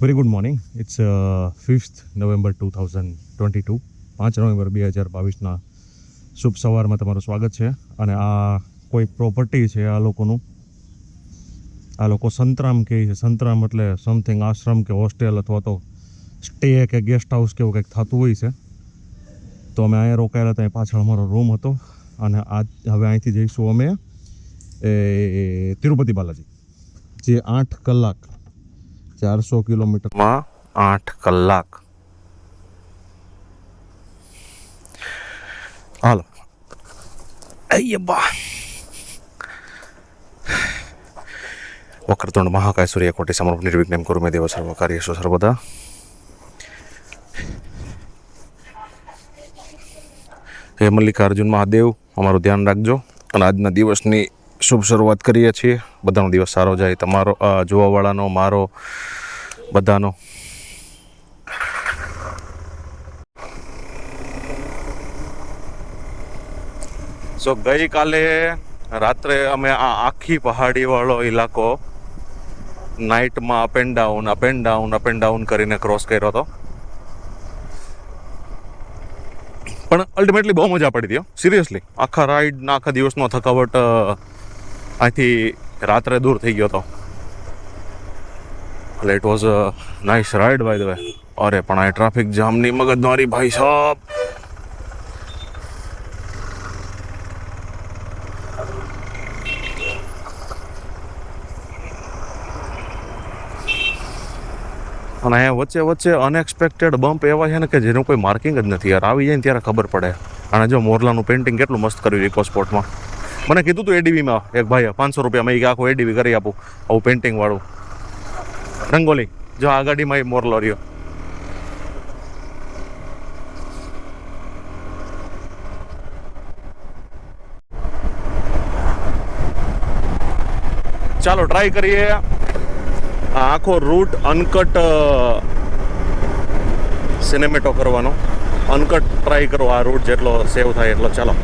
Very good morning. It's 5th November 2022, 5 નવેમ્બર 2022ના શુભ સવારમાં તમારું સ્વાગત છે. અને આ કોઈ પ્રોપર્ટી છે આ લોકોનું. આ લોકો સંતરામ કહે છે. સંતરામ એટલે સમથિંગ આશ્રમ કે હોસ્ટેલ અથવા તો સ્ટે કે ગેસ્ટ હાઉસ કે એવું કંઈક થતું હોય છે. તો અમે અહીંયા રોકાયેલા હતા. પાછળ અમારો રૂમ હતો. અને હવે અહીંથી જઈશું અમે તિરુપતિ બાલાજી, જે 8 કલાક 400 કિલોમીટરમાં 8 કલાક. હાલો અయ్యబ్బા. વક્રતુંડ મહાકાય સૂર્યકોટી સમર્પ નિર્વિઘ્નં કુરુ મે દેવ સર્વ કાર્યેષુ સર્વદા. હે મલ્લિકાર્જુન મહાદેવ, અમારું ધ્યાન રાખજો. અને આજના દિવસની શુભ શરૂઆત કરીએ છીએ. બધાનો દિવસ સારો જાય, તમારો જોવાવાળાનો, મારો, બધાનો. સો ગઈકાલે રાત્રે અમે આ આખી પહાડીવાળો ઇલાકો નાઇટમાં અપ એન્ડ ડાઉન કરીને ક્રોસ કર્યો હતો. પણ અલ્ટિમેટલી બહુ મજા પડી હતી. સિરિયસલી આખા રાઈડના આખા દિવસનો થકાવટ અહીંથી રાત્રે દૂર થઈ ગયો હતો. એટલે it was a nice ride by the way. અરે પણ આ ટ્રાફિક જામની મગજમારી ભાઈ સાહેબ. અને અહીંયા વચ્ચે અનએક્સપેક્ટેડ બમ્પ એવા છે ને કે જેનું કોઈ માર્કિંગ જ નથી યાર. આવી જાય ને ત્યારે ખબર પડે. અને જો મોરલાનું પેઇન્ટિંગ કેટલું મસ્ત કર્યું ઇકો સ્પોર્ટમાં. મને કીધું હતું એડીવીમાં એક ભાઈએ 500 રૂપિયામાં એ આખું એડીવી કરી આપું, આવું પેઇન્ટિંગ વાળું રંગોલી. જો આ ગાડીમાં એ મોરલો રહ્યો. ચાલો ટ્રાય કરીએ આખો રૂટ અનકટ સિનેમેટો કરવાનો. અનકટ ટ્રાય કરો આ રૂટ જેટલો સેવ થાય એટલો. ચાલો.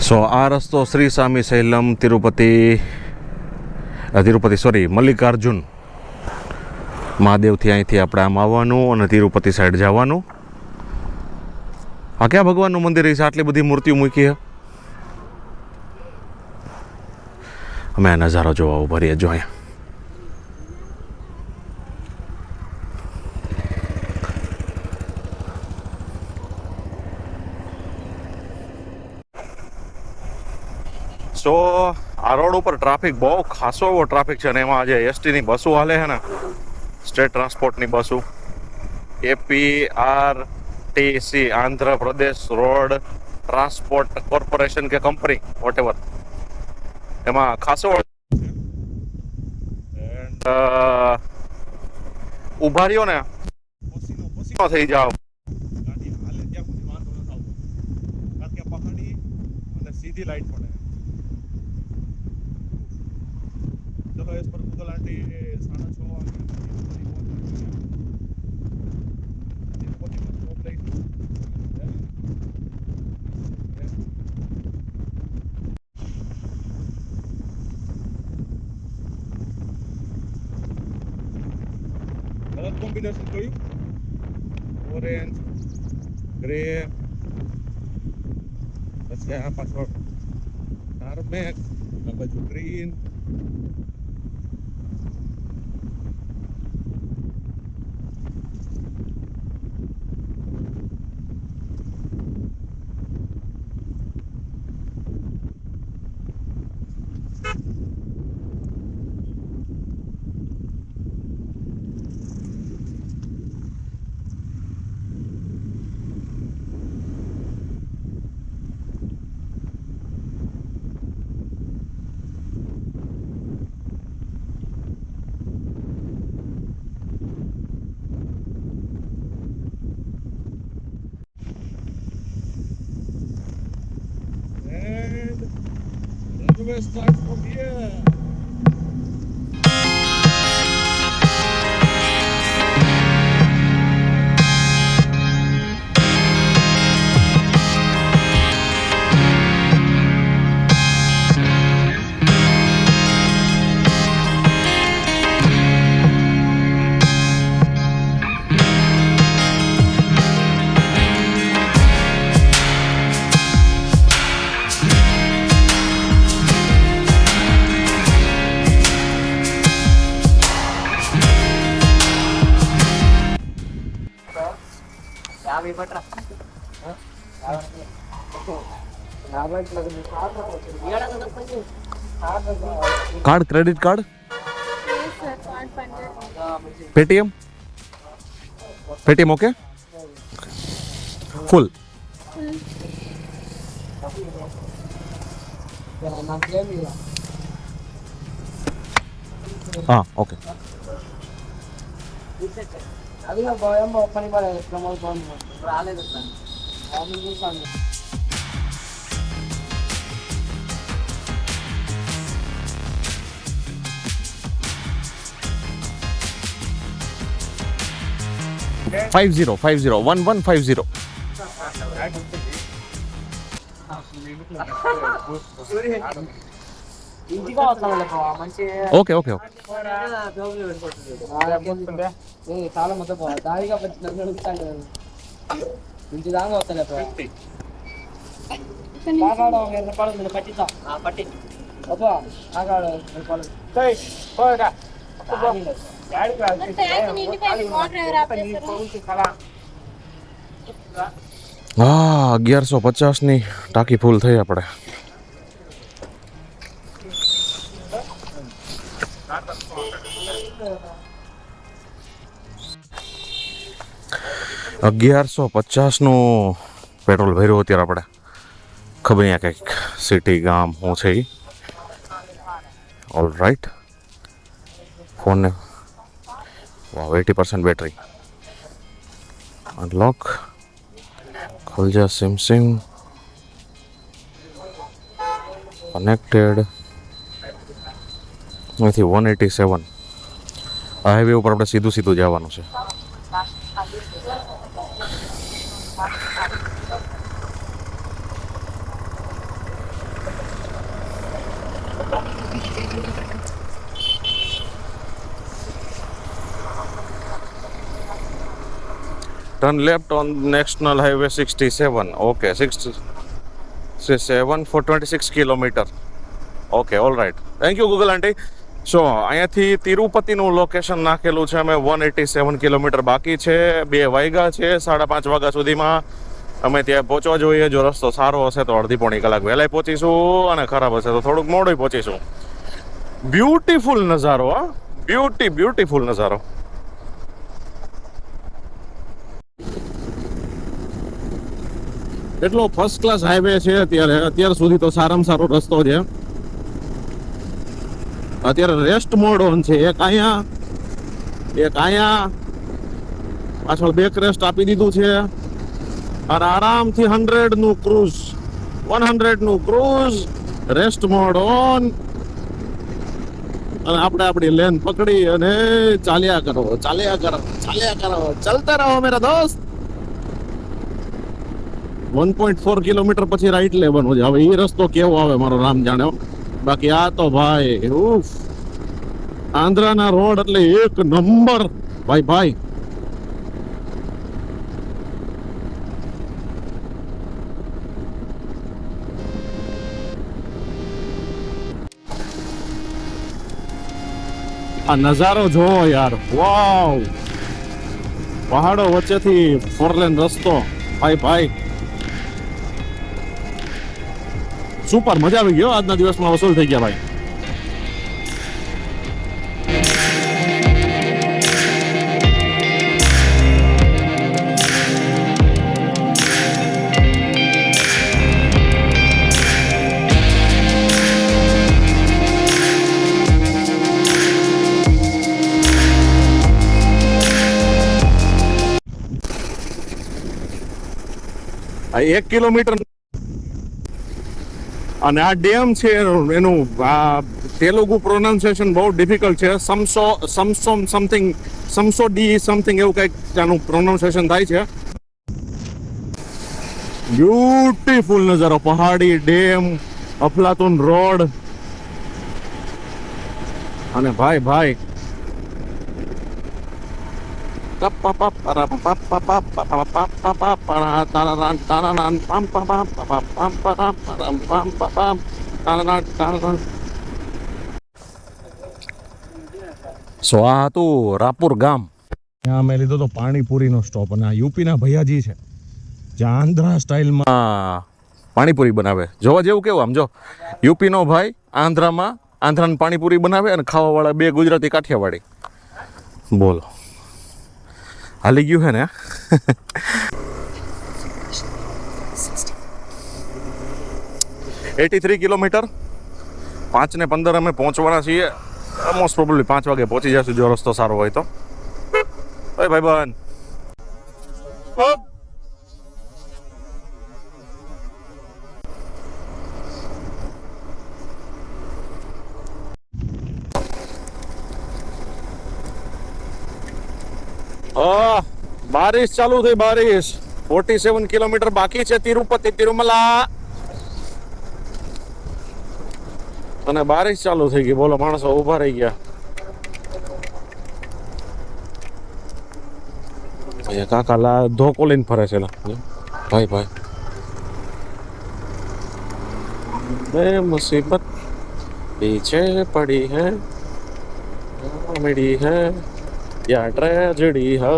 સો આ રસ્તો શ્રી સ્વામી શૈલમ તિરુપતિ મલ્લિકાર્જુન મહાદેવથી અહીંથી આપણે આમ આવવાનું અને તિરુપતિ સાઈડ જવાનું. આ ક્યાં ભગવાનનું મંદિર છે? આટલી બધી મૂર્તિઓ મૂકી છે. અમે આ નજારો જોવા ઉભા રહીએ. જો અહીંયા સો આ રોડ ઉપર ટ્રાફિક બહુ ખાસો એવો ટ્રાફિક છે. અને એમાં જે એસટીની બસો હાલે છે ને, સ્ટેટ ટ્રાન્સપોર્ટની બસો, APRTC RTC Andhra Pradesh road transport corporation કે કંપની વોટેવર એમાં ખાસો એન્ડ ઉભા રહ્યો ને પસીનો થઈ જાવ ગાડી હાલે ત્યાં સુધી વાંધો ન આવતો કારણ કે પહાડી અને સીધી લાઈટ પડે. ચલો એસ પર ગૂગલ આંટી 6:30 વાગે કોમ્બિનેશન જોયું ઓરેન્જ ગ્રે પછી આ પાછળ ટાર્મેક આ બાજુ green Runway starts from here. Card credit card Paytm Paytm okay full हाँ ओके అది భయం పని పడే ప్రమోదం రాలేదు సార్ ఆమె చూసాను 1150 ఇంటికి వస్తాను మంచి ఓకే ఓకే ఓకే చాలా మొత్తం దారిగా నడుపుతాను ఇంటి దాకా వస్తాను పట్టిద్దాం పట్టి అబ్బా હા 1150 ની ટાંકી ફૂલ થઈ આપણે. $1150 પેટ્રોલ ભર્યું અત્યારે આપણે. ખબર નહીં કંઈક સિટી ગામ શું છે એ. ઓલ રાઈટ ફોનને વાવ 80% બેટરી અનલોક ખોલ જા સિમ કનેક્ટેડ અહીંથી 187 આ હાઈવે ઉપર આપણે સીધું જવાનું છે. Turn left on National Highway 67. Okay, 67 for 26 kilometer. Okay, all right. Thank you, Google aunty. So, અહીંયાથી તિરુપતિનું લોકેશન નાખેલું છે. અમે 187 કિલોમીટર બાકી છે. 2 વાગ્યા છે. 5:30 વાગ્યા સુધીમાં અમે ત્યાં પહોંચવા જોઈએ. જો રસ્તો સારો હશે તો અડધી પોણી કલાક વહેલા પહોંચીશું અને ખરાબ હશે તો થોડુંક મોડું પહોંચીશું. બ્યુટીફુલ નજારો, હા, બ્યુટીફુલ નજારો. એટલો ફર્સ્ટ ક્લાસ હાઈવે છે અત્યાર સુધી તો સારામાં સારો રસ્તો છે. અત્યારે રેસ્ટ મોડ ઓન છે, એક અહીંયા પાછળ બેક રેસ્ટ આપી દીધું છે અને આરામથી 100 નું ક્રૂઝ રેસ્ટ મોડ ઓન અને આપણે આપણી લેન પકડી અને ચાલ્યા કરો ચલતા રહો મેરા દોસ્ત. 1.4 કિલોમીટર પછી રાઈટ લેવાનું છે. હવે એ રસ્તો કેવો આવે મારો રામ જાણે. બાકી આ તો ભાઈ ઉફ, આંધ્રાના રોડ એટલે એક નંબર ભાઈ. આ નજારો જોવો યાર, વાવ, પહાડો વચ્ચેથી 4 લેન રસ્તો ભાઈ. સુપર, મજા આવી ગયો. આજના દિવસમાં વસૂલ થઈ ગયા ભાઈ. આ 1 કિલોમીટર અને આ ડેમ છે એનું તેલુગુ પ્રોનાઉન્સિએશન બહુ ડિફિકલ્ટ છે. સમસો ડી સમથિંગ એવું કંઈક આનું પ્રોનાઉન્સિએશન થાય છે. બ્યુટીફુલ નજારો, પહાડી, ડેમ, અફલાતુન રોડ અને ભાઈ સો આ હતું રાપુર ગામ. ત્યાં મેં લીધો તો પાણીપુરીનો સ્ટોપ અને આ યુપીના ભૈયાજી છે જ્યાં આંધ્રા સ્ટાઇલમાં પાણીપુરી બનાવે. જોવા જેવું કેવું આમ જો, યુપીનો ભાઈ આંધ્રાની પાણીપુરી બનાવે અને ખાવાવાળા 2 ગુજરાતી કાઠિયાવાડી. બોલો, હાલી ગયું હે ને. 83 કિલોમીટર, 5:15 અમે પહોંચવાના છીએ. મોસ્ટ પ્રોબેબલી 5 વાગે પહોંચી જશું જો રસ્તો સારો હોય તો. ઓય ભાઈબંધ, બારિશ ચાલુ થઈ. 47 કિલોમીટર બાકી છે તિરુપતિ તિરુમલા અને બારિશ ચાલુ થઈ ગઈ. બોલો, માણસો ઉભા રહી ગયા. કાકા ધોકો લઈને ફરે છે ભાઈ. બે મુસીબત પીછે પડી હૈ, मिली है या ट्रेजेडी है.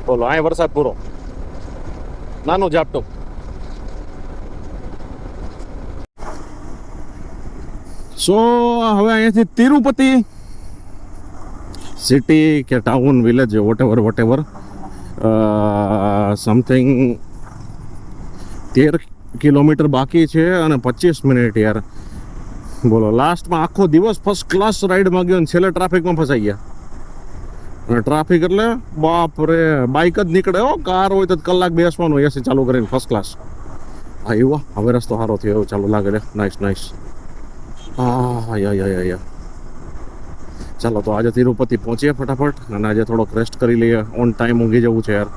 બોલો, અહીં વરસાદ પૂરો, નાનું ઝાપટું. સો હવે અહીંયાથી તિરુપતિ સિટી કે town village whatever something 13 kilometre બાકી છે અને 25 મિનિટ યાર. બોલો, લાસ્ટમાં આખો દિવસ ફર્સ્ટ ક્લાસ રાઈડમાં ગયો ને છેલ્લે ટ્રાફિકમાં ફસાઈ ગયા. અને ટ્રાફિક એટલે બાપ રે, બાઇક જ નીકળે હો, કાર હોય તો કલાક બેસવાનું એસી ચાલુ કરીને ફર્સ્ટ ક્લાસ. હા એવા હવે રસ્તો સારો થયો એવું ચાલુ લાગે રે. નાઇસ. હા યા ચાલો તો આજે તિરુપતિ પહોંચીએ ફટાફટ અને આજે થોડોક રેસ્ટ કરી લઈએ. ઓન ટાઈમ ઊંઘી જવું છે યાર.